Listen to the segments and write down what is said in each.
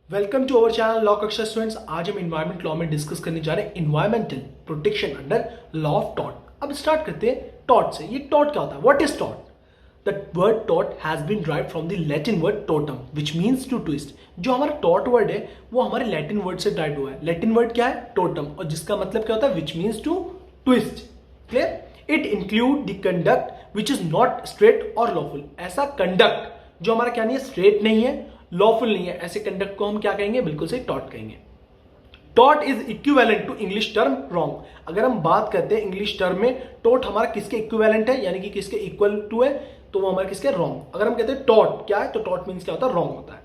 Welcome to our channel law Kaksha students. आज हम environment law में डिस्कस करने जा रहे हैं environmental protection under law of taught. अब स्टार्ट करते हैं टॉट से। ये टॉट क्या होता है? What is taught? The word taught has been derived from the Latin word totem which means to twist. जो हमारा टॉट वर्ड है वो हमारे लैटिन वर्ड से ड्राइव हुआ है। लैटिन वर्ड क्या है? टोटम, और जिसका मतलब क्या होता है? Which means to twist. Clear? It include the conduct which is not straight और लॉफुल। ऐसा कंडक्ट जो हमारा क्या नहीं है, स्ट्रेट नहीं है, लॉफुल नहीं है, ऐसे कंडक्ट को हम क्या कहेंगे? बिल्कुल सही, टॉट कहेंगे। टॉट is equivalent to English term wrong. अगर हम बात करते हैं इंग्लिश टर्म में, टॉट हमारा किसके इक्विवेलेंट है, यानी कि किसके इक्वल टू है, तो वो हमारे किसके? रॉन्ग। अगर हम कहते हैं टॉट क्या है, तो टॉट मीन्स क्या होता है? रॉन्ग होता है।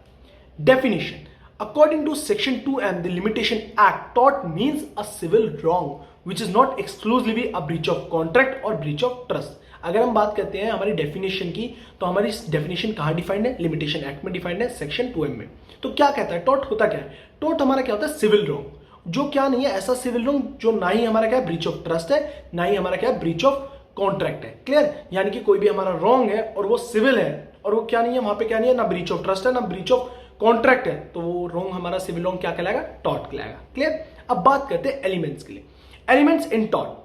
Definition according to section 2M the limitation act, टॉट means a civil wrong which is not exclusively a breach of contract और ब्रीच ऑफ ट्रस्ट। अगर हम बात करते हैं हमारी डेफिनेशन की, तो हमारी डेफिनेशन कहां डिफाइंड है? लिमिटेशन एक्ट में डिफाइंड है, सेक्शन 2M में। तो क्या कहता है? टॉट होता क्या है? टॉट हमारा क्या होता है? सिविल रॉन्ग, जो क्या नहीं है, ऐसा सिविल रॉन्ग जो ना ही हमारा क्या है? ब्रीच ऑफ ट्रस्ट है, ना ही हमारा क्या है? ब्रीच ऑफ कॉन्ट्रैक्ट है। क्लियर? यानी कि कोई भी हमारा रॉन्ग है और वो सिविल है, और वो क्या नहीं है, वहां पे क्या नहीं है, ना ब्रीच ऑफ ट्रस्ट है, ना ब्रीच ऑफ कॉन्ट्रैक्ट है, तो वो रॉन्ग हमारा सिविल रॉन्ग क्या कहलाएगा? टॉट कहलाएगा। क्लियर? अब बात करते हैं एलिमेंट्स के लिए। एलिमेंट्स इन टॉट।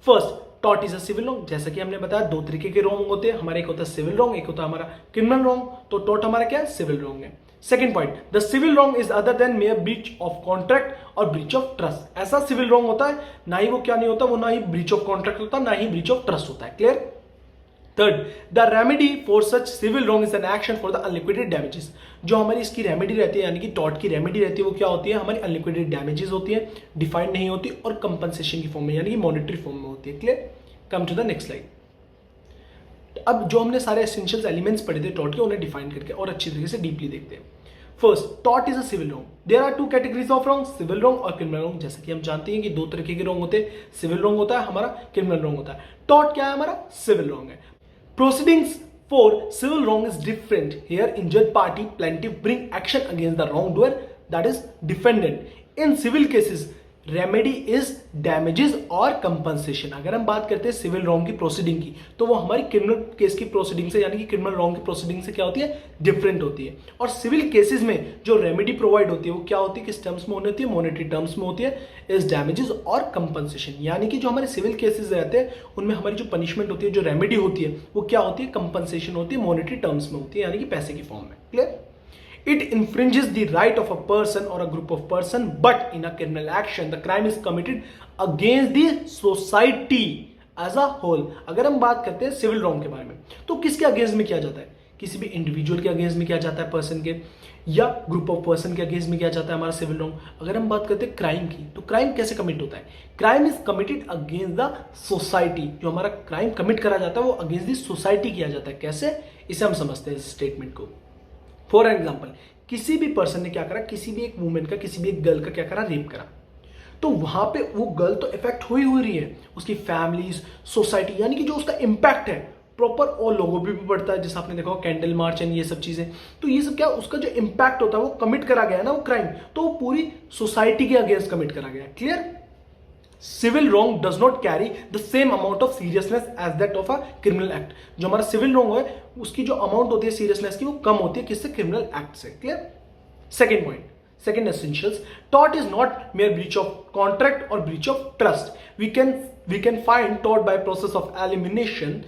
फर्स्ट, टॉट इज अ सिविल रॉन्ग। जैसा कि हमने बताया दो तरीके के रॉन्ग होते हैं हमारे, एक होता है सिविल रॉन्ग, एक होता है हमारा क्रिमिनल रॉन्ग। तो टॉट हमारा क्या है? सिविल रॉन्ग है। Second point, the civil wrong is other than mere breach of contract और ब्रीच ऑफ ट्रस्ट। ऐसा सिविल रॉन्ग होता है, ना ही वो क्या नहीं होता, वो ना ही ब्रीच ऑफ कॉन्ट्रैक्ट होता, ना ही ब्रीच ऑफ ट्रस्ट होता है। Clear? Third, the remedy for such civil wrong is an action for the unliquidated damages. जो हमारी इसकी रेमेडी रहती है, यानी कि टॉट की रेमेडी रहती है, वो क्या होती है? हमारी अनलिक्विडेड डैमेजेस होती है, डिफाइंड नहीं होती, और कंपनसेशन की फॉर्म में, यानी कि मॉनेटरी फॉर्म में होती है। Clear? Come to the next slide. अब जो हमने सारे एसेंशियल एलिमेंट्स पढ़े थे टॉट के, उन्हें डिफाइन करके और अच्छी तरीके से डीपली देखते हैं। फर्स्ट, टॉट is a civil wrong. There are two categories of wrong, civil wrong और क्रिमिनल रॉन्ग। जैसे कि हम जानते हैं कि दो तरीके के रॉन्ग होते हैं, सिविल रॉन्ग होता है हमारा, क्रिमिनल रॉन्ग होता है। टॉट क्या है? हमारा सिविल रॉन्ग है। Proceedings for civil wrong is different. Here, injured party plaintiff bring action against the wrongdoer, that is defendant. In civil cases, remedy is damages और कंपनसेशन। अगर हम बात करते हैं सिविल रॉन्ग की प्रोसीडिंग की, तो वो हमारी क्रिमिनल केस की प्रोसीडिंग से, यानी कि क्रिमिनल रॉन्ग की प्रोसीडिंग से क्या होती है? डिफरेंट होती है। और सिविल केसेस में जो रेमेडी प्रोवाइड होती है वो क्या होती है? किस टर्म्स में होती है? मॉनेटरी टर्म्स में होती है, इज डैमेजेस और कंपनसेशन। यानी कि जो हमारे सिविल केसेस रहते हैं उनमें हमारी जो पनिशमेंट होती है, जो रेमेडी होती है, वो क्या होती है? कंपनसेशन होती है, मॉनेटरी टर्म्स में होती है, यानी कि पैसे की फॉर्म में। Clear? It infringes the right of a person or a group of person, but in a criminal action, the crime is committed against the society as a whole. अगर हम बात करते हैं सिविल रॉन्ग के बारे में, तो किसके अगेंस्ट में किया जाता है? किसी भी इंडिविजुअल के अगेंस्ट में किया जाता है, पर्सन के, या ग्रुप ऑफ पर्सन के अगेंस्ट में किया जाता है हमारा सिविल रॉन्ग। अगर हम बात करते हैं क्राइम की, तो क्राइम कैसे कमिट होता है? Crime is committed against the society. जो हमारा क्राइम कमिट करा जाता है वो अगेंस्ट द सोसाइटी किया जाता है। कैसे? इसे हम समझते हैं इस स्टेटमेंट को। फॉर एग्जाम्पल, किसी भी पर्सन ने क्या करा, किसी भी एक वुमेन का, किसी भी एक गर्ल का क्या करा? रेप करा, तो वहां पे वो गर्ल तो इफेक्ट हुई रही है, उसकी फैमिलीज, सोसाइटी, यानी कि जो उसका इंपैक्ट है प्रॉपर और लोगों पे भी पड़ता है। जैसे आपने देखा कैंडल मार्च एंड ये सब चीजें, तो ये सब क्या, उसका जो इंपैक्ट होता है वो कमिट करा गया है ना, वो क्राइम, तो वो पूरी सोसाइटी के अगेंस्ट कमिट करा गया है। Clear? Civil wrong does not carry the same amount of seriousness as that of a criminal act. जो हमारा सिविल रॉन्ग है उसकी जो अमाउंट होती है सीरियसनेस की, वो कम होती है किससे? क्रिमिनल एक्ट से। Clear? Second point, second essentials, टॉट is not mere breach of contract और breach of trust. We can find टॉट by process of elimination.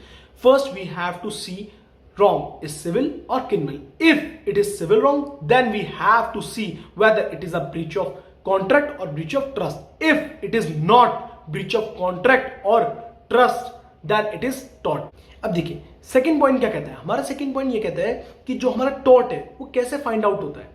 First we have to see wrong is civil or criminal. If it is civil wrong, then we have to see whether it is a breach of contract or breach of trust. If it is not breach of contract or trust, then it is tort. अब देखिए second point क्या कहता है हमारा? Second point ये कहता है कि जो हमारा टॉट है वो कैसे फाइंड आउट होता है।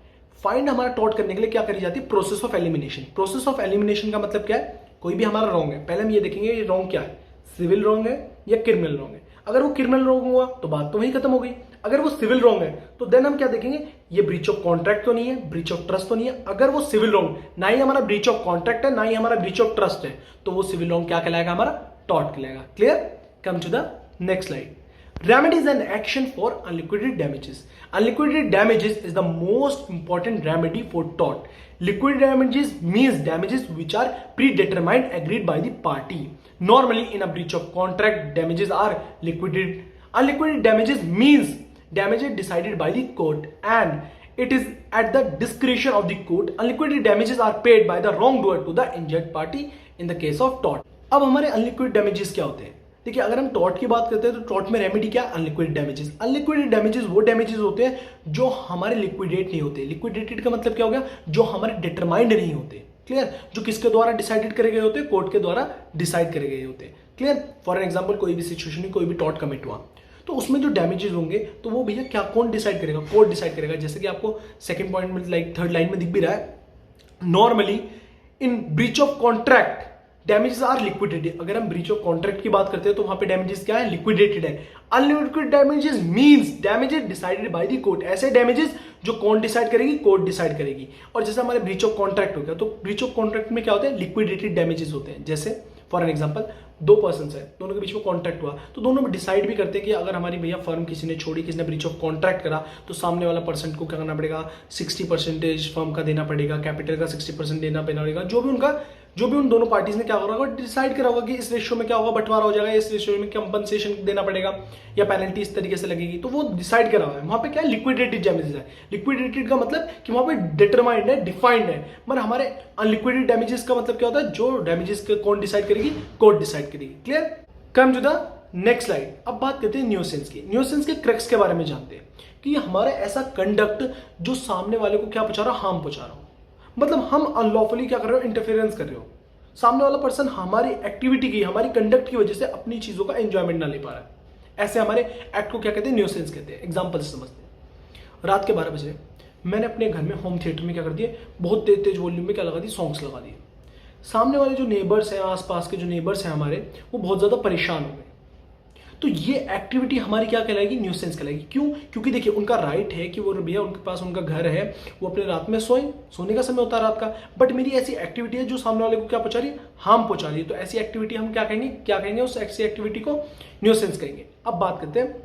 फाइंड हमारा टॉट करने के लिए क्या करी जाती है? Process of elimination. Process of elimination का मतलब क्या है? कोई भी हमारा रॉन्ग है, पहले हम ये देखेंगे ये रॉन्ग क्या है, सिविल रॉन्ग है या क्रिमिनल रॉन्ग है। अगर वो क्रिमिनल रॉन्ग हुआ तो बात तो वही खत्म हो गई। अगर वो सिविल रॉन्ग है तो देन हम क्या देखेंगे? ये ब्रीच ऑफ कॉन्ट्रैक्ट तो नहीं है, ब्रीच ऑफ ट्रस्ट तो नहीं है। अगर वो सिविल रॉन्ग, ना ही हमारा ब्रीच ऑफ कॉन्ट्रैक्ट है, ना ही हमारा ब्रीच ऑफ ट्रस्ट है, तो वो सिविल रॉन्ग क्या कहलाएगा? हमारा टॉट कहलाएगा। Clear? Come to the next slide. Remedy is an action for unliquidated damages. Unliquidated damages is the most important remedy for tort. Liquidated damages means damages which are predetermined, agreed by the party. Normally, in a breach of contract, damages are liquidated. Unliquidated damages means damages decided by the court, and it is at the discretion of the court. Unliquidated damages are paid by the wrongdoer to the injured party in the case of tort. अब हमारे अनलिक्विड damages क्या होते हैं? देखिए, अगर हम tort की बात करते हैं तो टॉर्ट में रेमेडी क्या है? अनलिक्विडेड डैमेजेस। अनलिक्विडेड डैमेजेस वो डैमेजेस होते हैं जो हमारे लिक्विडेट नहीं होते। लिक्विडेटेड का मतलब क्या हो गया? जो हमारे डिटरमाइंड नहीं होते। क्लियर? जो किसके द्वारा डिसाइडेड करे गए होते हैं? कोर्ट के द्वारा डिसाइड करे गए होते हैं। क्लियर? फॉर एग्जाम्पल, कोई भी सिचुएशन में कोई भी टॉर्ट कमिट हुआ तो उसमें जो डैमेजेस होंगे तो वो भैया क्या कौन डिसाइड करेगा? कोर्ट डिसाइड करेगा। जैसे कि आपको सेकंड पॉइंट में लाइक थर्ड लाइन में दिख भी रहा है, normally in breach of contract damages are liquidated. अगर हम ब्रीच ऑफ कॉन्ट्रैक्ट की बात करते हैं तो वहां पे डैमेजेस क्या है? लिक्विडेटेड है। Unliquidated damages means damages decided by the court. ऐसे डैमेजेस जो कौन डिसाइड करेगी? कोर्ट डिसाइड करेगी। और जैसे हमारे ब्रीच ऑफ कॉन्ट्रैक्ट हो गया तो ब्रीच ऑफ कॉन्ट्रैक्ट में क्या होते हैं? लिक्विडेटेड डैमेजेस होते हैं। जैसे फॉर एन एग्जाम्पल, दो पर्सन है, दोनों के बीच में कॉन्ट्रैक्ट हुआ तो दोनों डिसाइड भी करते हैं कि अगर हमारी भैया फर्म किसी ने छोड़ी, किसी ने ब्रीच ऑफ कॉन्ट्रैक्ट करा तो सामने वाला पर्सन को क्या करना पड़ेगा? 60% फर्म का देना पड़ेगा, कैपिटल का 60% देना पड़ेगा। जो भी उन दोनों पार्टीज ने क्या होगा डिसाइड करा होगा कि इस रेशियो में क्या होगा, बंटवारा हो जाएगा, इस रेशियो में कंपनसेशन देना पड़ेगा या पेनल्टी इस तरीके से लगेगी, तो वो डिसाइड करा हुआ है। वहां पे क्या है? लिक्विडेटेड डैमेजेस है। लिक्विडेटेड का मतलब कि वहां पे डिटरमाइंड है, डिफाइंड है। मगर हमारे अनलिक्विडेटेड डैमेजेस का मतलब क्या होता है? जो डैमेजेस कौन डिसाइड करेगी? कोर्ट डिसाइड करेगी। Clear? Come to the next slide. अब बात करते हैं न्यूसेंस की। न्यूसेंस के क्रक्स के बारे में जानते हैं कि हमारा ऐसा कंडक्ट जो सामने वाले को क्या पहुंचा रहा? हार्म पहुंचा रहा हो। मतलब हम अनलॉफुली क्या कर रहे हो? इंटरफेरेंस कर रहे हो। सामने वाला पर्सन हमारी एक्टिविटी की, हमारी कंडक्ट की वजह से अपनी चीजों का एंजॉयमेंट ना ले पा रहा है। ऐसे हमारे एक्ट को क्या कहते हैं? न्यूसेंस कहते हैं। एग्जांपल से समझते हैं। रात के 12 बजे मैंने अपने घर में होम थिएटर में क्या कर दिए? बहुत तेज तेज वॉल्यूम में क्या लगा दी? सॉन्ग्स लगा दिए। सामने वाले जो नेबर्स हैं, आसपास के जो नेबर्स हैं हमारे, वो बहुत ज्यादा परेशान हो गए। तो ये एक्टिविटी हमारी क्या कहलाएगी? न्यूसेंस कहलाएगी। क्यों? क्योंकि देखिए, उनका राइट है कि वो भैया उनके पास उनका घर है, वो अपने रात में सोए, सोने का समय होता है रात का, बट मेरी ऐसी एक्टिविटी है जो सामने वाले को क्या पहुंचा रही है? हार्म पहुंचा रही है। तो ऐसी एक्टिविटी हम क्या कहेंगे? उस ऐसी एक्टिविटी को न्यूसेंस कहेंगे। अब बात करते हैं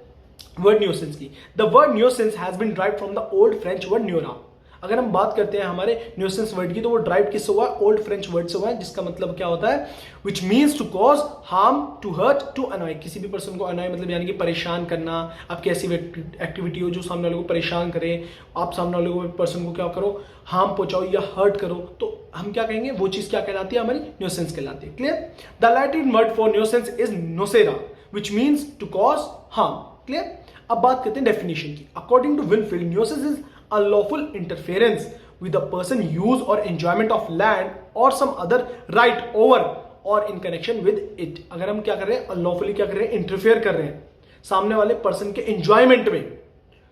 वर्ड न्यूसेंस की। The word nuisance has been derived from the old French word nuire. अगर हम बात करते हैं हमारे न्यूसेंस वर्ड की तो वो ड्राइव किससे हुआ? ओल्ड फ्रेंच वर्ड से हुआ है, जिसका मतलब क्या होता है? Which means to cause harm, to hurt, to annoy. किसी भी पर्सन को अनॉय मतलब यानी कि परेशान करना। आपकी ऐसी एक्टिविटी हो जो सामने वाले को परेशान करे, आप सामने वाले को पर्सन को क्या करो? हार्म पहुंचाओ या हर्ट करो, तो हम क्या कहेंगे? वो चीज क्या कहलाती है? हमारी न्यूसेंस कहलाती है। Clear? The Latin word for nuisance is nocere which means to cause harm. Clear? अब बात करते हैं डेफिनेशन की। According to Winfield, nuisance is unlawful interference with a person use or enjoyment of land or some other right over or in connection with it। अगर हम क्या कर रहे हैं? unlawfully क्या कर रहे हैं? इंटरफेयर कर रहे हैं सामने वाले पर्सन के एंजॉयमेंट में,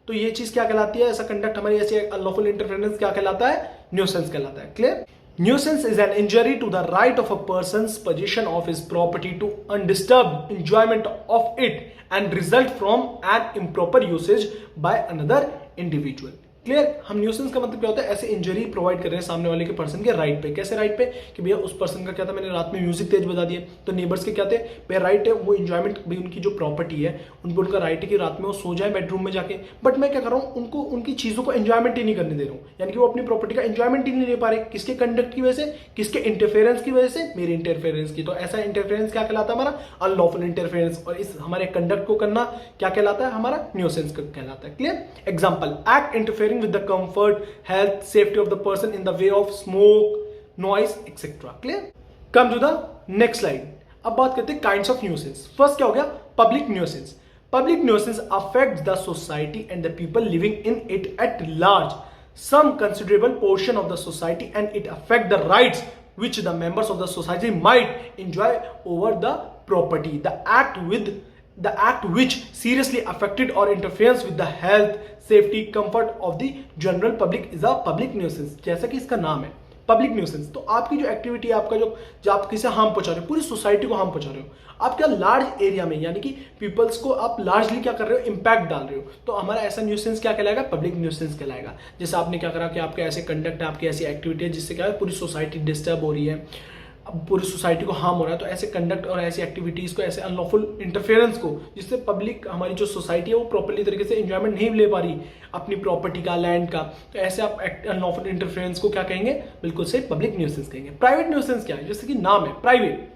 तो ये चीज क्या कहलाती है? ऐसा कंडक्ट, हमारी ऐसी अनलॉफुल इंटरफेरेंस क्या कहलाता है? न्यूसेंस कहलाता है। Clear? Nuisance is an injury to the right of a person's possession of his property to undisturbed enjoyment of it and result from an improper usage by another individual। Clear? हम nuisance का मतलब क्या होता है? ऐसे injury provide कर रहे हैं सामने वाले के पर्सन के राइट पे। कैसे राइट पे? कि भैया उस पर्सन का क्या था? मैंने रात में म्यूजिक तेज बजा दिया, तो नेबर्स के क्या थे? भैया राइट है, वो इंजॉयमेंट भी, उनकी जो प्रॉपर्टी है उन पर उनका राइट है कि रात में वो सो जाए बेडरूम में जाके, बट मैं क्या कर रहा हूँ? उनको उनकी चीजों को एंजॉयमेंट ही नहीं करने दे रहा हूँ, यानी कि वो अपनी प्रॉपर्टी का एंजॉयमेंट ही नहीं ले पा रहे। किसके कंडक्ट की वजह से? किसके इंटरफेरेंस की वजह से? मेरे इंटरफेरेंस की। तो ऐसा इंटरफेरेंस क्या कहलाता है? हमारा अनलॉफुल इंटरफेरेंस। और इस हमारे कंडक्ट को करना क्या कहलाता है? हमारा न्यूसेंस कहलाता है। Clear? Example, act interfering with the comfort, health, safety of the person in the way of smoke, noise, etc. Clear? Come to the next slide. अब बात करते हैं kinds of nuisance. First क्या हो गया? Public nuisance. Public nuisance affects the society and the people living in it at large. Some considerable portion of the society, and it affects the rights which the members of the society might enjoy over the property. The act which seriously affected or interferes with the health, safety, comfort of the general public is a public nuisance। जैसा कि इसका नाम है public nuisance. तो आपकी जो activity है, आपका जो आप किसे हार्म पहुंचा रहे हो? पूरी सोसाइटी को हार्म पहुंचा रहे हो। आप क्या लार्ज एरिया में, यानी कि पीपल्स को आप लार्जली क्या कर रहे हो? इंपैक्ट डाल रहे हो। तो हमारा ऐसा न्यूसेंस क्या कहलाएगा? पब्लिक न्यूसेंस कहलाएगा। जैसे आपने क्या करा कि आपके ऐसे कंडक्ट है, आपकी ऐसी एक्टिविटी है जिससे क्या है? पूरी सोसाइटी डिस्टर्ब हो रही है, अब पूरी सोसाइटी को हार्म हो रहा है। तो ऐसे कंडक्ट और ऐसी एक्टिविटीज को, ऐसे अनलॉफुल इंटरफेरेंस को, जिससे पब्लिक, हमारी जो सोसाइटी है वो प्रॉपर्ली तरीके से एंजॉयमेंट नहीं ले पा रही अपनी प्रॉपर्टी का, लैंड का, तो ऐसे आप अनलॉफुल इंटरफेरेंस को क्या कहेंगे? बिल्कुल से पब्लिक न्यूसेंस कहेंगे। प्राइवेट न्यूसेंस क्या है? जैसे कि नाम है private.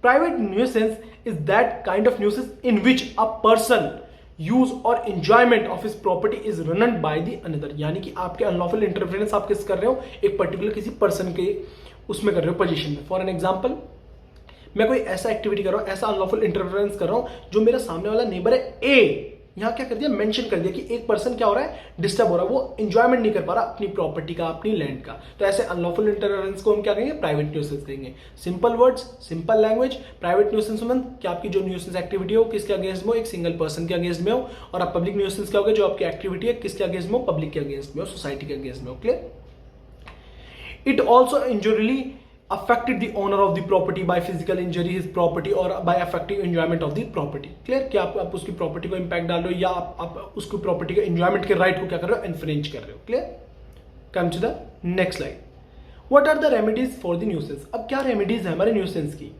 Private nuisance is that kind of nuisance in which a person use or enjoyment of his property is ruined by the another, यानी कि आपके अनलॉफुल इंटरफेरेंस आप किस कर रहे हो, एक पर्टिकुलर किसी पर्सन के उसमें कर रहे हो, पोजीशन में। फॉर एन एग्जांपल, मैं कोई ऐसा एक्टिविटी कर रहा हूं, ऐसा अनलॉफुल इंटरफेरेंस कर रहा हूं जो मेरा सामने वाला नेबर है ए, यहां क्या कर दिया, मेंशन कर दिया कि एक पर्सन क्या हो रहा है, डिस्टर्ब हो रहा है, वो एंजॉयमेंट नहीं कर पा रहा अपनी प्रॉपर्टी का, अपनी लैंड का। तो ऐसे अनलॉफुल इंटरफेरेंस को हम क्या कहेंगे, प्राइवेट न्यूसेंस कहेंगे। Simple words, simple language. Private nuisance मतलब कि आपकी जो न्यूसेंस एक्टिविटी हो किसके अगेंस्ट में हो, एक सिंगल पर्सन के अगेंस्ट में हो। और आप पब्लिक न्यूसेंस क्या होगा, जो आपकी एक्टिविटी है किसके अगेंस्ट में हो, पब्लिक के अगेंस्ट में हो, सोसाइटी के अगेंस्ट में हो। Clear. It also injuriously affected the owner of the property by physical injury his property or by affecting enjoyment of the property। Clear कि आप उसकी प्रॉपर्टी को इंपैक्ट डाल रहे हो या आप उसकी प्रॉपर्टी के एंजॉयमेंट के राइट को क्या कर रहे हो, इन्फ्रिंज कर रहे हो। Clear. Come to the next slide. What are the remedies for the nuisance. अब क्या रेमेडीज है हमारे न्यूसेंस की।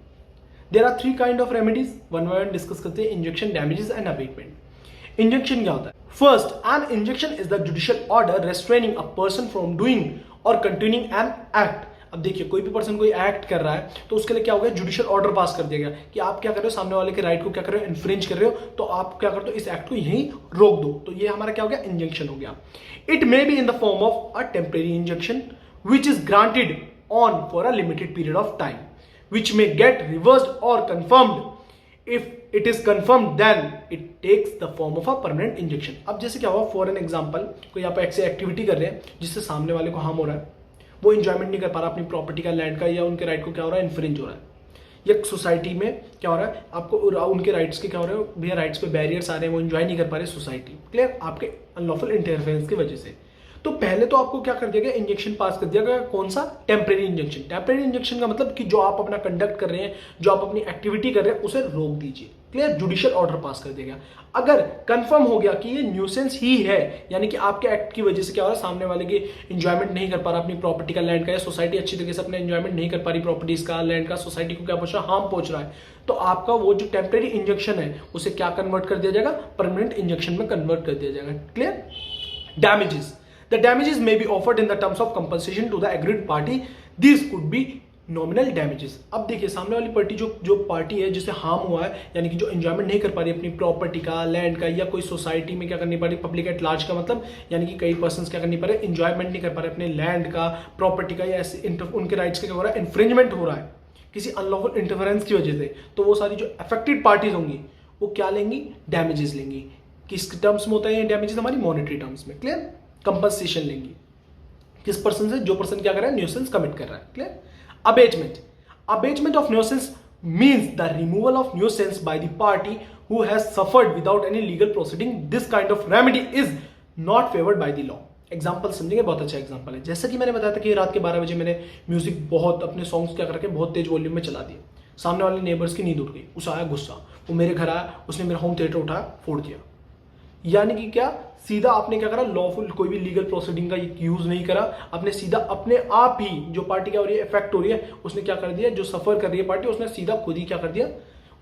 There are 3 kind of remedies, one by one discuss करते हैं। Injection, damages and abatement. Injection क्या होता है। First, an injection is the judicial order restraining a person from doing और कंटिन्यूइंग एन एक्ट। अब देखिए, कोई भी पर्सन कोई एक्ट कर रहा है तो उसके लिए क्या हो गया, जुडिशियल ऑर्डर पास कर दिया गया कि आप क्या कर रहे हो, सामने वाले के राइट को क्या कर रहे हो, इन्फ्रिंज कर रहे हो, तो आप क्या कर दो, इस एक्ट को यहीं रोक दो। तो ये हमारा क्या हो गया, इंजेक्शन हो गया। It may be in the form of a temporary injunction which is granted on for a limited period of time which may get reversed or confirmed. If it is confirmed then it takes the form of a permanent injunction. अब जैसे क्या हुआ, for an example, कोई आप ऐसे activity कर रहे हैं जिससे सामने वाले को हार्म हो रहा है, वो एंजॉयमेंट नहीं कर पा रहा अपनी प्रॉपर्टी का, लैंड का, या उनके राइट को क्या हो रहा है, इन्फ्रिंज हो रहा है। या सोसाइटी में क्या हो रहा है, आपको उनके राइट्स के क्या हो रहे हो, भैया राइट्स पे बैरियर्स आ रहे हैं, वो एंजॉय नहीं कर पा रहे सोसाइटी। क्लियर। आपके अनलॉफुल इंटरफेरेंस की वजह से। तो पहले तो आपको क्या कर दिया गया, इंजेक्शन पास कर दिया गया। कौन सा, टेम्परेरी इंजेक्शन। टेम्परेरी इंजेक्शन का मतलब कि जो आप अपना कंडक्ट कर रहे हैं, जो आप अपनी एक्टिविटी कर रहे हैं, उसे रोक दीजिए। क्लियर। जुडिशियल ऑर्डर पास कर दिया गया। अगर कंफर्म हो गया कि ये न्यूसेंस ही है, यानी कि आपके एक्ट की वजह से क्या हो रहा है, सामने वाले की एंजॉयमेंट नहीं कर पा रहा अपनी प्रॉपर्टी का, लैंड का, या सोसाइटी अच्छी तरीके से अपने एंजॉयमेंट नहीं कर पा रही प्रॉपर्टीज का, लैंड का, सोसाइटी को क्या पहुंच रहा है, हार्म पहुंच रहा है, तो आपका वो जो टेम्परेरी इंजेक्शन है उसे क्या कन्वर्ट कर दिया जाएगा, परमानेंट इंजेक्शन में कन्वर्ट कर दिया जाएगा। Clear. Damages. The damages may be offered in the terms of compensation to the aggrieved party. These could be nominal damages। अब देखिए, सामने वाली पार्टी जो पार्टी है जिसे हार्म हुआ है, यानी कि जो एंजॉयमेंट नहीं कर पा रही अपनी प्रॉपर्टी का, लैंड का, या कोई सोसाइटी में क्या करनी पा रही, पब्लिक एट लार्ज का मतलब, यानी कि कई पर्संस क्या करनी पा रहे, एंजॉयमेंट नहीं कर पा रहे अपने लैंड का, प्रॉपर्टी का, या ऐसे उनके राइट्स का क्या हो रहा है, इन्फ्रिंजमेंट हो रहा है किसी अनलॉफुल इंटरफेरेंस की वजह से। तो वो सारी जो अफेक्टेड पार्टीज होंगी वो क्या लेंगी, डैमेजेस लेंगी। किस टर्म्स में होता है ये डैमेजेस, हमारी मॉनेटरी टर्म्स में। क्लियर। कंपनसेशन लेंगी किस पर्सन से, जो पर्सन क्या कर रहा है, न्यूसेंस कमिट कर रहा है। Clear. Abatement. Abatement of nuisance means the removal of nuisance by the party who has suffered without any legal proceeding. This kind of remedy is not favored by the law। Example समझेंगे, बहुत अच्छा example है। जैसा कि मैंने बताया था कि रात के 12 बजे मैंने म्यूजिक बहुत अपने सॉन्ग्स क्या करके बहुत तेज वॉल्यूम में चला दिया, सामने वाले नेबर्स की नींद उठ गई, उसे आया गुस्सा, वो मेरे घर आया, उसने मेरा होम थिएटर उठाया, फोड़ दिया। यानी कि क्या, सीधा आपने क्या करा, लॉफुल कोई भी लीगल प्रोसीडिंग का यूज नहीं करा, आपने सीधा अपने आप ही जो पार्टी क्या हो रही है, इफेक्ट हो रही है, उसने क्या कर दिया, जो सफर कर रही है पार्टी, उसने सीधा खुद ही क्या कर दिया,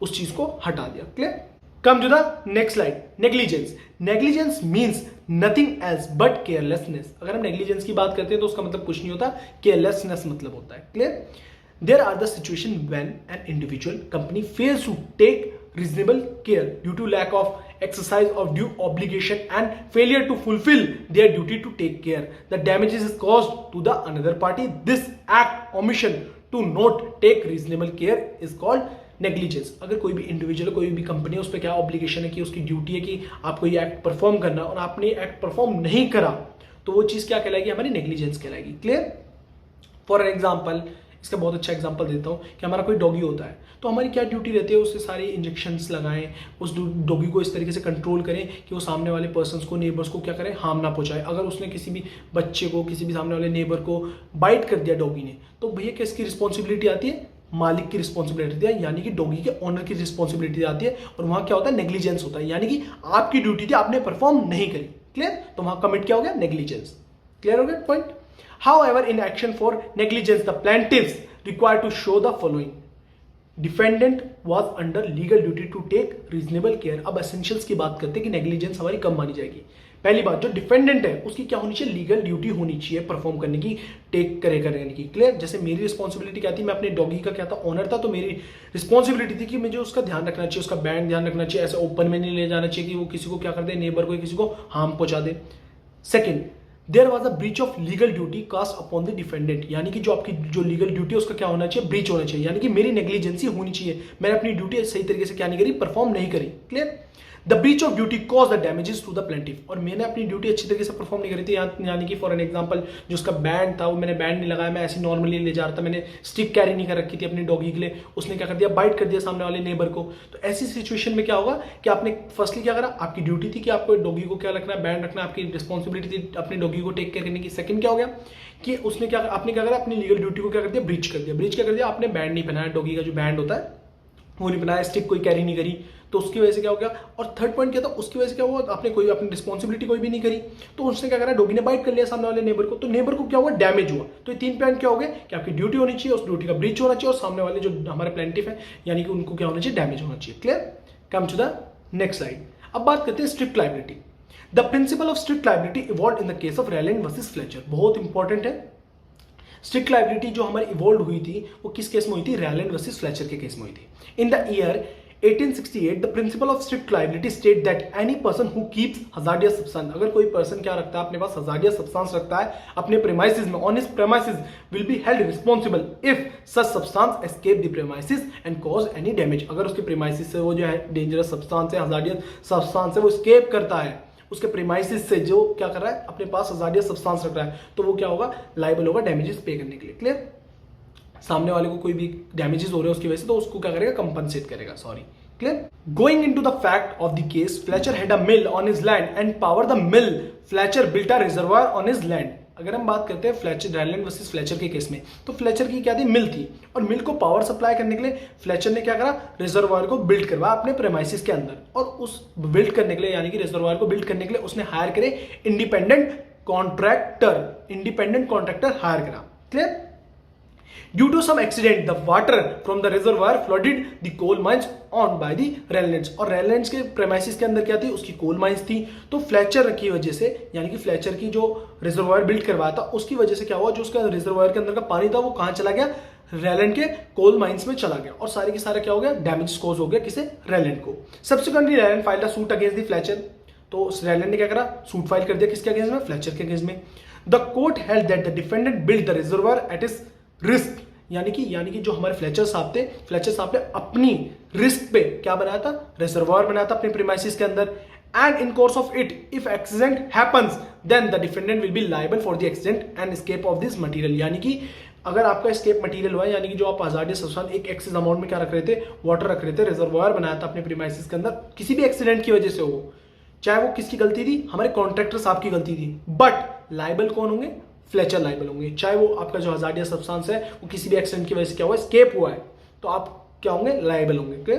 उस चीज को हटा दिया। Clear. Come to the next slide. Negligence. Negligence means nothing else but carelessness. अगर हम नेग्लिजेंस की बात करते हैं तो उसका मतलब कुछ नहीं होता, केयरलेसनेस मतलब होता है। Clear. There are the situation when an individual company fails to take reasonable care due to lack of exercise of due obligation and failure to fulfill their duty to take care. The damages is caused to the another party. This act omission to not take reasonable care is called negligence। अगर कोई भी individual, कोई भी company है, उस पर क्या obligation है कि उसकी ड्यूटी है कि आपको ये एक्ट परफॉर्म करना, और आपने एक्ट परफॉर्म नहीं करा, तो वो चीज क्या कहलाएगी, हमारी नेग्लिजेंस कहलाएगी। क्लियर। फॉर एग्जाम्पल, इसका बहुत अच्छा एग्जांपल देता हूँ कि हमारा कोई डॉगी होता है, तो हमारी क्या ड्यूटी रहती है, उससे सारे इंजेक्शंस लगाएं, उस डॉगी को इस तरीके से कंट्रोल करें कि वो सामने वाले पर्सन्स को, नेबर्स को क्या करें, हार्म ना पहुंचाए। अगर उसने किसी भी बच्चे को, किसी भी सामने वाले नेबर को बाइट कर दिया डॉगी ने, तो भैया किसकी रिस्पॉन्सिबिलिटी आती है, मालिक की रिस्पॉन्सिबिलिटी है, यानी कि डॉगी के ओनर की रिस्पॉन्सिबिलिटी आती है, और वहां क्या होता है, नेग्लिजेंस होता है, यानी कि आपकी ड्यूटी थी, आपने परफॉर्म नहीं करी। क्लियर। तो वहां कमिट क्या हो गया, नेग्लिजेंस। क्लियर हो गया point. However, in action for negligence, the plaintiffs required to show the following: defendant was under legal duty to take reasonable care. अब एसेंशियल्स की बात करते हैं कि नेग्लिजेंस हमारी कब मानी जाएगी। पहली बात, जो डिफेंडेंट है उसकी क्या होनी चाहिए, लीगल ड्यूटी होनी चाहिए परफॉर्म करने की, टेक करे करने की। क्लियर? जैसे मेरी रिस्पॉन्सिबिलिटी क्या थी, मैं अपने डॉगी का क्या था, ऑनर था, तो मेरी रिस्पॉन्सिबिलिटी थी कि मुझे उसका ध्यान रखना चाहिए, उसका बैंड ध्यान रखना चाहिए, ऐसे ओपन में नहीं ले जाना चाहिए कि वो किसी को क्या कर दे, नेबर को किसी को हार्म पहुंचा दे। Second, there was a breach of legal duty cast upon the defendant, यानी कि जो आपकी जो लीगल ड्यूटी है उसका क्या होना चाहिए, ब्रीच होना चाहिए, यानी कि मेरी नेग्लिजेंसी होनी चाहिए, मैंने अपनी ड्यूटी सही तरीके से क्या नहीं करी, परफॉर्म नहीं करी। Clear? The breach of duty cause the damages to the plaintiff, और मैंने अपनी ड्यूटी अच्छी तरीके से परफॉर्म नहीं करी थी, यानी कि फॉर एन एग्जांपल जो उसका बैंड था वो मैंने बैंड नहीं लगाया, मैं ऐसे नॉर्मली ले जा रहा था, मैंने स्टिक कैरी नहीं कर रखी थी अपनी डॉगी के लिए, उसने क्या कर दिया, बाइट कर दिया सामने वाले नेबर को। तो ऐसी सिचुएशन में क्या होगा कि आपने फर्स्टली क्या करा, आपकी ड्यूटी थी कि आपको डॉगी को क्या रखना है, बैंड रखना, आपकी रिस्पॉन्सिबिलिटी थी अपनी डॉगी को टेक केयर करने की। सेकंड क्या हो गया कि उसने क्या, आपने क्या करा, अपनी लीगल ड्यूटी को क्या कर दिया, ब्रीच कर दिया। ब्रीच क्या कर दिया, आपने बैंड नहीं पहनाया, डॉगी का जो बैंड होता है वो नहीं बनाया, स्टिक कोई कैरी नहीं करी, तो उसकी वजह से क्या हो गया। और थर्ड पॉइंट क्या था, उसकी वजह से क्या हुआ, आपने कोई अपनी रिस्पॉन्सिबिलिटी कोई भी नहीं करी, तो उसने क्या करा, डॉगी ने बाइट कर लिया सामने वाले नेबर को, तो नेबर को क्या हुआ, डैमेज हुआ। तो ये 3 पॉइंट क्या हो गए कि आपकी ड्यूटी होनी चाहिए, उस ड्यूटी का ब्रीच होना चाहिए, और सामने वाले जो हमारे प्लेंटिफ है यानी कि उनको क्या होना चाहिए, डैमेज होना चाहिए। Clear? Come to the next slide. अब बात करते हैं strict liability. The principle of strict liability evolve in the case of Rylands versus Fletcher. बहुत इंपॉर्टेंट है। स्ट्रिक्ट लायबिलिटी जो हमारी इवॉल्व हुई थी वो किस केस में हुई थी, रेलैंड वर्सेस फ्लेचर के केस में हुई थी। In the year 1868 the principle of strict liability state that any person who keeps hazardous substance, अगर कोई पर्सन क्या रखता है अपने पास, hazardous substance रखता है अपने premises में, on his premises will be held responsible if such substance escape the premises and cause any damage। अगर उसके premises से वो जो है dangerous substance है, hazardous substance है, वो escape करता है उसके premises से, जो क्या कर रहा है अपने पास hazardous substance रख रहा है, तो वो क्या होगा, liable होगा damages पे करने के लिए। क्लियर? सामने वाले को कोई भी डैमेजेस हो रहे हैं उसकी वजह से, तो उसको क्या करेगा, कंपनसेट करेगा। Sorry. Clear? Going into the fact of the case, Fletcher had a mill on his land and power the mill, Fletcher built a reservoir on his land. अगर हम बात करते हैं फ्लेचर, रेलैंड वर्सेस फ्लेचर के case में, तो Fletcher की क्या थी, मिल थी, और मिल को पावर सप्लाई करने के लिए फ्लेचर ने क्या करा, रिजर्वायर को बिल्ड करवाया अपने प्रेमाइसिस के अंदर, और उस बिल्ड करने के लिए यानी कि रिजर्वायर को बिल्ड करने के लिए उसने हायर करे इंडिपेंडेंट कॉन्ट्रैक्टर हायर करा। Clear? Due to some accident, the water from the reservoir flooded the coal mines owned by the Raillands, और Raillands के premises के अंदर क्या थी, उसकी coal mines थी। तो फ्लेचर की वजह से, यानी कि फ्लेचर की जो रिजर्वायर बिल्ड करवाया था उसकी वजह से क्या हुआ, जो उसका रिजर्वायर के अंदर का पानी था वो कहां चला गया, रेलैंड के कोल माइंस में चला गया, और सारे के सारे क्या हो गया, डैमेज कॉज हो गया किसे, रेलैंड को। Subsequently Rylands filed a suit against the Fletcher, तो रेलैंड ने क्या करा, सूट फाइल कर दिया किसके अगेंस्ट में, फ्लेचर के अगेंस्ट में। The court held that the defendant build the reservoir at his risk, यानी कि जो हमारे फ्लेचर साहब थे, फ्लेचर साहब ने अपनी रिस्क पे क्या बनाया था, रिजर्वायर बनाया था अपने प्रीमाइसिस के अंदर। And in course of it if accident happens then the defendant will be liable for the accident and escape of this material, यानी कि अगर आपका एस्केप मटेरियल हुआ, यानी कि जो आप आजादी सब्सटेंस एक एक्सेस अमाउंट में क्या रख रहे थे, वाटर रख रहे थे, रिजर्वायर बनाया था अपने प्रीमाइसिस के अंदर, किसी भी एक्सीडेंट की वजह से हो, चाहे वो किसकी गलती थी, हमारे कॉन्ट्रैक्टर साहब की गलती थी, बट लायबल कौन होंगे, फ्लेचर लायबल होंगे। चाहे वो आपका जो हजार्डिया सब्सटेंस है वो किसी भी एक्सीडेंट की वजह से क्या हुआ, एस्केप हुआ है, तो आप क्या होंगे, लायबल होंगे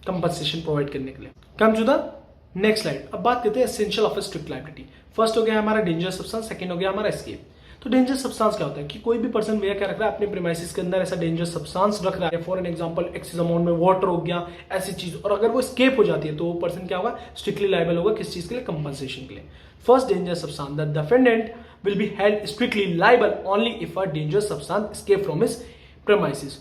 कंपनसेशन प्रोवाइड करने के लिए। Come to the next slide. अब बात करते हैं essential of strict liability. First हो गया हमारा डेंजरस सब्सटेंस, सेकंड हो गया हमारा एस्केप। तो डेंजरस सब्सटेंस क्या होता है कि कोई भी पर्सन भैया क्या रख रहा है अपने प्रीमाइसिस के अंदर ऐसा डेंजरस सब्सटेंस रख रहा है, for an example excess amount में वाटर हो गया, ऐसी चीज, और अगर वो एस्केप हो जाती है तो वो पर्सन क्या होगा, स्ट्रिक्टली लायबल होगा किस चीज के लिए, कंपनसेशन के लिए। First dangerous substance, the defendant will be held strictly liable only if a dangerous substance escape from his premises.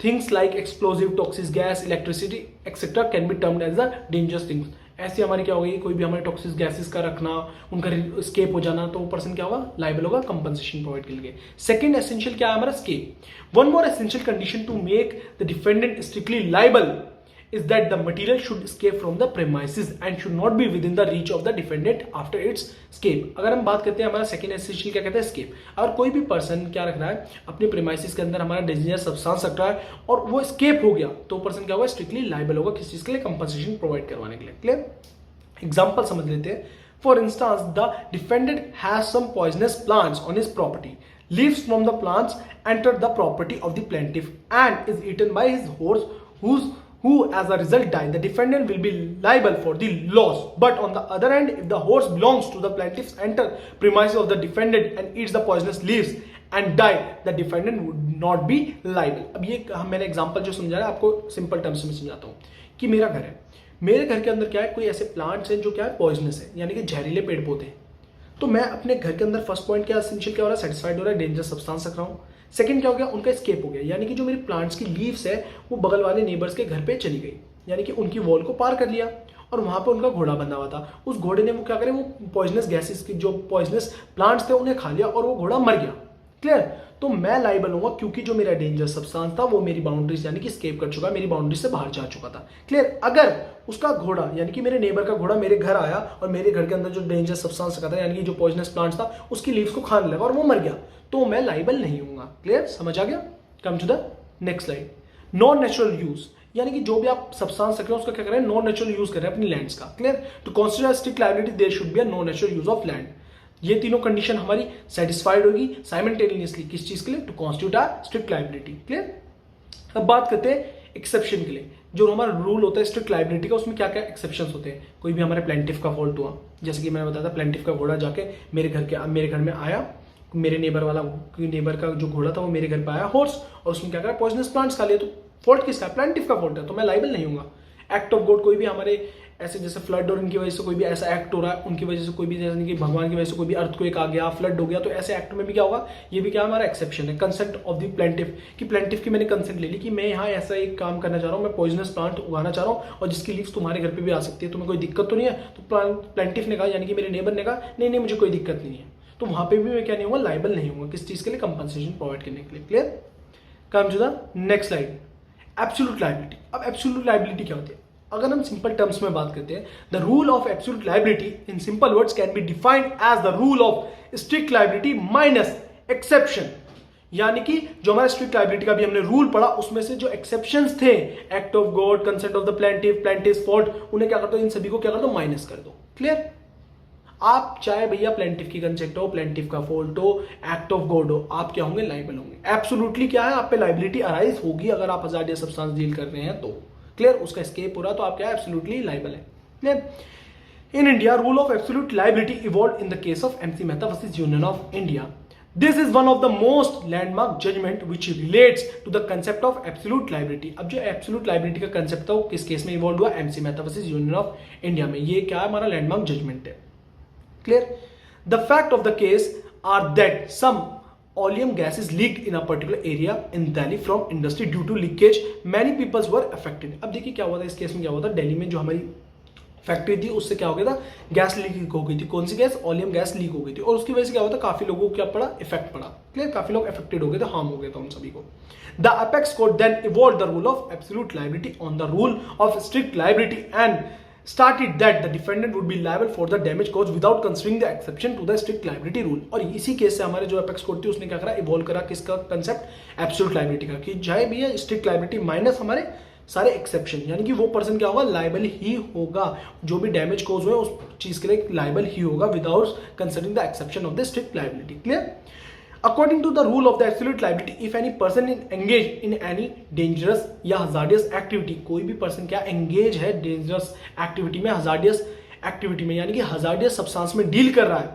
Things like explosive, toxic gas, electricity, etc. can be termed as the dangerous things. ऐसी हमारी क्या होगी, कोई भी हमारे toxic gases का रखना, उनका स्केप हो जाना, तो वो पर्सन क्या होगा, लायबल होगा कंपनसेशन प्रोवाइड के लिए। सेकंड एसेंशियल क्या है हमारा, escape. One more essential condition to make the defendant strictly liable is that the material should escape from the premises and should not be within the reach of the defendant after its escape। अगर हम बात करते हैं हमारा second essential क्या कहता है, escape। अगर कोई भी पर्सन क्या रख रहा है अपने प्रीमाइसिस के अंदर हमारा डेंजरस सब्सटेंस रख रहा है और वो escape हो गया, तो पर्सन क्या होगा, स्ट्रिक्टली लायबल होगा किस चीज के लिए, कंपनसेशन प्रोवाइड करवाने के लिए। क्लियर? एग्जांपल समझ लेते हैं। For instance, the defendant has some poisonous plants on his property, leaves from the plants enter the property of the plaintiff and is eaten by his horse who as a result die. The defendant will be liable for the loss. But on the other hand, if the horse belongs to the plaintiff's enter premises of the defendant and eats the poisonous leaves and die, the defendant would not be liable. अब ये मैंने example जो समझाया आपको simple terms में समझाता हूँ कि मेरा घर है, मेरे घर के अंदर क्या है, कोई ऐसे प्लांट्स हैं जो क्या है पॉइजनस है, यानी कि जहरीले पेड़ पौधे हैं। तो मैं अपने घर के अंदर फर्स्ट पॉइंट क्या एसेंशियल क्या हो रहा है, सेटिस्फाइड हो रहा है, डेंजरस सब्सटेंस रख रहा हूँ। सेकंड क्या हो गया, उनका एस्केप हो गया, यानी कि जो मेरे प्लांट्स की लीव्स है वो बगल वाले नेबर्स के घर पे चली गई, यानी कि उनकी वॉल को पार कर लिया और वहां पे उनका घोड़ा बंधा हुआ था। उस घोड़े ने वो क्या करे, वो पॉइजनस गैसेस की जो पॉइजनस प्लांट्स थे उन्हें खा लिया और वो घोड़ा मर गया। क्लियर। तो मैं लाइबल हूंगा क्योंकि जो मेरा डेंजर सब्सटेंस था वो मेरी बाउंड्रीज यानी कि स्केप कर चुका, मेरी बाउंड्री से बाहर जा चुका था। क्लियर। अगर उसका घोड़ा यानी कि मेरे नेबर का घोड़ा मेरे घर आया और मेरे घर के अंदर जो डेंजर सब्सटेंस था यानी कि जो पॉइजनस प्लांट्स था उसकी लीव्स को खाने लगा और वो मर गया, तो मैं लाइबल नहीं हूंगा। क्लियर, समझ आ गया। Come to the next slide. Non natural use, यानी कि जो भी आप सब्सटेंस रख रहे हैं उसका क्या कर रहे हैं, नॉन नेचुरल यूज कर रहे हैं अपनी लैंड्स का। Clear. To consider strict liability there should be a non natural use of land. ये तीनों कंडीशन हमारी सेटिस्फाइड होगी साइमल्टेनियसली, किस चीज के लिए, to constitute a strict liability. Clear. अब बात करते हैं एक्सेप्शन के लिए। जो हमारा रूल होता है स्ट्रिक्ट लायबिलिटी का, उसमें क्या क्या एक्सेप्शंस होते हैं। कोई भी हमारे प्लेंटिफ का फॉल्ट हुआ, जैसे कि मैंने बताया था प्लेंटिफ का घोड़ा जाके मेरे घर में आया, मेरे नेबर का जो घोड़ा था वो मेरे घर पे आया हॉर्स, और उसने क्या करा, पॉइजनस प्लांट्स खा लिया। तो फॉल्ट किसका है, प्लेंटिफ का फॉल्ट है, तो मैं लाइबल नहीं हूंगा। एक्ट ऑफ गॉड, कोई भी हमारे ऐसे जैसे फ्लड और इनकी वजह से कोई भी ऐसा एक्ट हो रहा है, उनकी वजह से कोई भी जैसे कि भगवान की वजह से कोई भी अर्थक्वेक आ गया, फ्लड हो गया, तो ऐसे एक्ट में भी क्या होगा, ये भी क्या हमारा एक्सेप्शन है। कंसेंट ऑफ द प्लेंटिफ, कि प्लेंटिफ की मैंने कंसेंट ले ली कि मैं यहाँ ऐसा एक काम करना चाह रहा हूँ, मैं पॉइजनस प्लांट उगाना चाह रहा हूँ और जिसकी लीव्स तुम्हारे घर पे भी आ सकती है, तुम्हें कोई दिक्कत तो नहीं है। तो प्लेंटिफ ने कहा, यानी कि मेरे नेबर ने कहा नहीं नहीं मुझे कोई दिक्कत नहीं है, तो वहां पे भी मैं क्या नहीं हुआ, लाइबल नहीं हुआ। किस चीज के लिए, कंपनसेशन प्रोवाइड करने के लिए। Clear. Come to the next slide. Absolute liability. अब एब्सोल्यूट लायबिलिटी क्या होती है, अगर हम सिंपल टर्म्स में बात करते हैं, the rule of absolute liability in simple words can be defined as the rule of strict liability minus exception. यानी कि जो हमारा स्ट्रिक्ट लायबिलिटी का भी हमने रूल पढ़ा, उसमें से जो एक्सेप्शंस थे, act of God, consent of the plaintiff, plaintiff fault, उन्हें क्या कर दो, इन सभी को क्या कर दो, माइनस कर दो। क्लियर। आप चाहे भैया प्लेंटिफ की कंसेप्ट हो, प्लेंटिफ का फॉल्ट हो, एक्ट ऑफ गॉड हो, आप क्या होंगे, लाइबल होंगे। एब्सोल्युटली क्या है, आप पे लाइबिलिटी अराइज होगी अगर आप हजार्डिया सब्सटेंस डील कर रहे हैं तो। क्लियर। उसका एस्केप हो रहा तो आप क्या है, एब्सोल्युटली लाइबल है। Clear. In India rule of absolute liability evolve in the case of MC Mehta versus union of India. This is one of the most landmark judgment which relates to the concept of absolute liability. अब जो absolute liability का concept था वो किस case में evolve हुआ, MC Mehta versus union of India में। ये क्या है, हमारा लैंडमार्क जजमेंट है। Clear? The fact of the case are that some oleum gases leaked in a particular area in Delhi from industry due to leakage. Many people were affected. अब देखिए क्या हुआ था इस केस में, क्या हुआ था, दिल्ली में जो हमारी फैक्ट्री थी उससे क्या हो गया था, गैस लीक हो गई थी। कौन सी गैस, ऑलियम गैस लीक हो गई थी, और उसकी वजह से क्या हुआ था, काफी लोगों को क्या पड़ा, इफेक्ट पड़ा। क्लियर। काफी लोग अफेक्टेड हो गए थे, हार्म हो गया था उन सभी को। The apex court then evolve the rule of absolute liability on the rule of strict liability and started that the defendant would be liable for the damage caused without considering the exception to the strict liability rule। और इसी case से हमारे जो apex court थी उसने क्या करा, evolve करा किसका कंसेप्ट, एब्सोल्यूट लायबिलिटी का, कि चाहे भी है स्ट्रिक्ट लायबिलिटी माइनस हमारे सारे एक्सेप्शन, यानी कि वो पर्सन क्या होगा, लायबल ही होगा, जो भी डैमेज कॉज हुए उस चीज के लिए लायबल ही होगा without considering the exception of the strict liability. Clear. According to the rule of the absolute liability, if any person is engaged in any dangerous या hazardous activity, कोई भी person क्या engage है dangerous activity में, hazardous activity में, यानी कि hazardous substance में deal कर रहा है,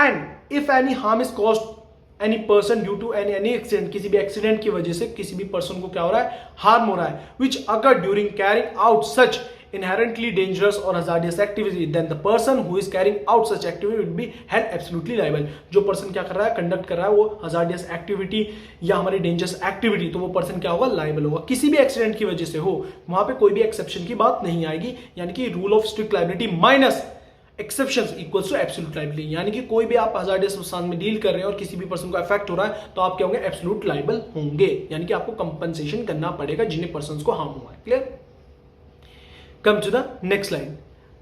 and if any harm is caused any person due to any accident, किसी भी accident की वजह से किसी भी person को क्या हो रहा है, harm हो रहा है, which occur during carrying out such inherently dangerous or hazardous activity, then the person who is carrying out such activity will be held absolutely liable। जो पर्सन क्या कर रहा है, कंडक्ट कर रहा है वो hazardous activity या हमारी dangerous activity, तो वो पर्सन क्या होगा, लाइबल होगा। किसी भी एक्सीडेंट की वजह से हो, वहां पे कोई भी एक्सेप्शन की बात नहीं आएगी, यानी कि rule of strict liability minus exceptions equals to absolute liability. यानी कि कोई भी आप hazardous सब्सटेंस में डील कर रहे हैं और किसी भी पर्सन को अफेक्ट हो रहा है, तो आप क्या होंगे, एब्सोल्यूट लायबल होंगे, यानी कि आपको कंपनसेशन करना पड़ेगा जिन्हें पर्सन को हार्म हुआ है। Clear. Come to the next slide.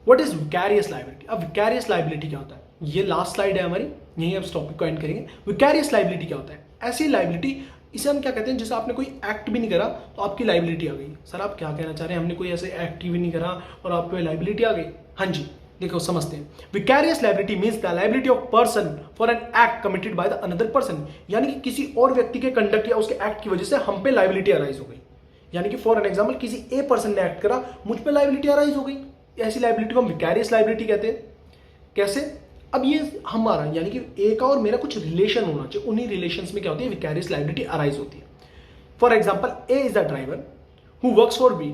What is vicarious liability? अब vicarious liability क्या होता है, ये लास्ट स्लाइड है हमारी, यही अब इस टॉपिक को एंड करेंगे। vicarious liability क्या होता है, ऐसी लाइबिलिटी, इसे हम क्या कहते हैं, जैसे आपने कोई एक्ट भी नहीं करा तो आपकी लाइबिलिटी आ गई। सर आप क्या कहना चाह रहे हैं, हमने कोई ऐसे एक्ट भी नहीं करा और आपको लाइबिलिटी आ गई। हाँ जी, देखो समझते हैं। vicarious liability means the liability of person for an act committed by the another person, यानी कि किसी और व्यक्ति के कंडक्ट या उसके एक्ट की वजह से हम पे लाइबिलिटी अराइज हो गई। यानी कि फॉर एन एग्जाम्पल किसी ए पर्सन ने एक्ट करा, मुझ पे लाइबिलिटी अराइज हो गई, ऐसी लाइबिलिटी को हम विकैरियस लाइबिलिटी कहते हैं। कैसे, अब ये हमारा यानी कि ए का और मेरा कुछ रिलेशन होना चाहिए, उन्हीं रिलेशंस में क्या होती है, विकैरियस लाइबिलिटी अराइज होती है। For example A is the driver who works for B,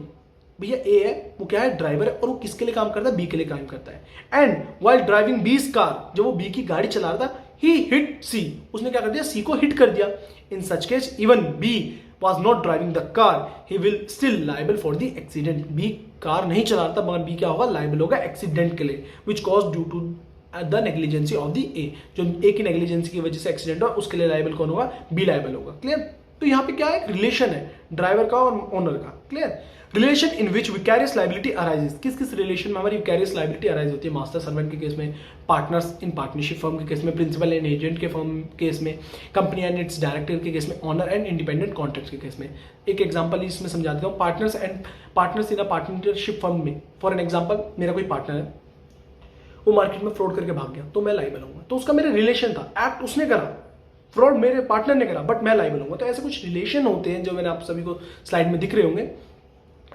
भैया ए है, वो क्या है, ड्राइवर है, और वो किसके लिए काम करता है, बी के लिए काम करता है। एंड वाइल ड्राइविंग बी's कार, जब वो बी की गाड़ी चला रहा था, ही हिट सी, उसने क्या कर दिया, सी को हिट कर दिया। In such case even be was not driving the car, he will still liable for the accident। B car नहीं चला रहा था, मगर बी क्या होगा, लाइबल होगा एक्सीडेंट के लिए, which caused due to the negligence of the ए, जो ए की नेग्लिजेंसी की वजह से एक्सीडेंट हुआ, उसके लिए लाइबल कौन होगा, बी लाइबल होगा। क्लियर। तो यहाँ पे क्या है, रिलेशन है ड्राइवर का और ओनर का। Clear. Relation in which vicarious liability arises, किस किस रिलेशन में हमारी विकैरियस लाइबिलिटी अराइज होती है, मास्टर सर्वेंट के केस में, पार्टनर्स इन पार्टनरशिप फर्म के केस में, प्रिंसिपल एंड एजेंट के फर्म केस में, कंपनी एंड इट्स डायरेक्टर के केस में, ऑनर एंड इंडिपेंडेंट कॉन्ट्रैक्ट के केस में। एक एग्जांपल इसमें समझा देता हूँ, partners in a partnership firm में, फॉर एन एग्जांपल मेरा कोई पार्टनर है, वो मार्केट में फ्रॉड करके भाग गया, तो मैं लाइबल हूंगा। तो उसका मेरा रिलेशन था, एक्ट उसने करा, फ्रॉड मेरे पार्टनर ने करा, बट मैं लाइबल हूंगा। तो ऐसे कुछ रिलेशन होते हैं जो मैंने आप सभी को स्लाइड में दिख रहे होंगे।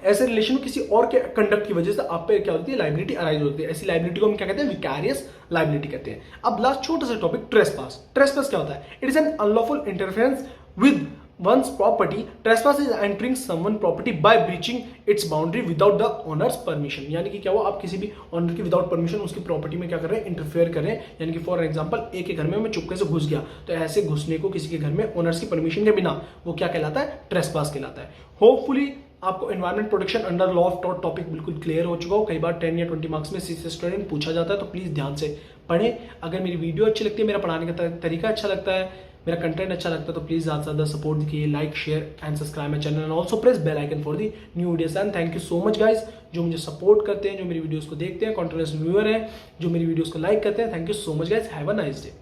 ऐसे रिलेशन में किसी और के कंडक्ट की वजह से आप पे क्या होती है, लाइबिलिटी अराइज होती है। ऐसी लाइबिलिटी को हम क्या कहते हैं, विकैरियस लाइबिलिटी कहते हैं। अब लास्ट छोटा सा टॉपिक, ट्रेसपास। ट्रेसपास क्या होता है, it is an unlawful interference with one's property। trespass is entering someone property by breaching its boundary without the owner's permission। यानी कि क्या हुआ, आप किसी भी ओनर की विदाउट परमिशन उसकी प्रॉपर्टी में क्या कर रहे हैं, इंटरफेयर कर रहे हैं। यानी कि फॉर एग्जांपल ए के घर में मैं चुपके से घुस गया, तो ऐसे घुसने को किसी के घर में ओनर्स की परमिशन के बिना, वो क्या कहलाता है, ट्रेसपास कहलाता है। होपफुली आपको environment protection under law of taught topic बिल्कुल क्लियर हो चुका हो। कई बार 10 या 20 मार्क्स में सीसी स्टूडेंट पूछा जाता है, तो प्लीज ध्यान से पढ़ें। अगर मेरी वीडियो अच्छी लगती है, मेरा पढ़ाने का तरीका अच्छा लगता है, मेरा कंटेंट अच्छा लगता है, तो प्लीज ज़्यादा से ज़्यादा सपोर्ट दीजिए, like share and subscribe my channel and also press bell icon for the new videos. And thank you so much guys, जो मुझे सपोर्ट करते हैं, जो मेरी वीडियोस को देखते हैं, कॉन्टिन्यूअस व्यूअर हैं, जो मेरी वीडियोस को लाइक करते हैं। Thank you so much guys, have a nice day.